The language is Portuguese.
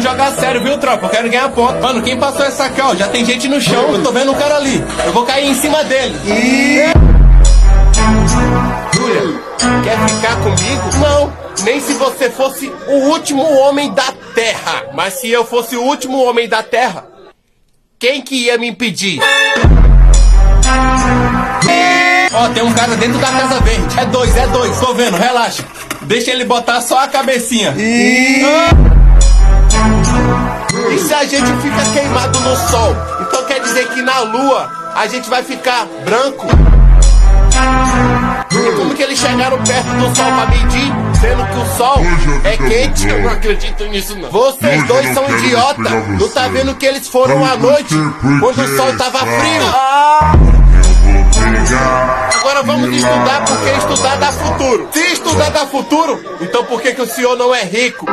vamos jogar sério, viu, tropa? Eu quero ganhar ponto. Mano, quem passou essa aqui, ó? Já tem gente no chão, eu tô vendo um cara ali. Eu vou cair em cima dele. Júlia, quer ficar comigo? Não, nem se você fosse o último homem da Terra. Mas se eu fosse o último homem da Terra, quem que ia me impedir? Ó, tem um cara dentro da Casa Verde. É dois, tô vendo, relaxa. Deixa ele botar só a cabecinha. E se a gente fica queimado no sol? Então quer dizer que na lua a gente vai ficar branco? E como que eles chegaram perto do sol pra medir, sendo que o sol é quente? Eu não acredito nisso não. Vocês dois são idiota. Não tá vendo que eles foram à noite, quando o sol tava frio? Agora vamos estudar, porque estudar dá futuro. Se estudar dá futuro, então por que o senhor não é rico?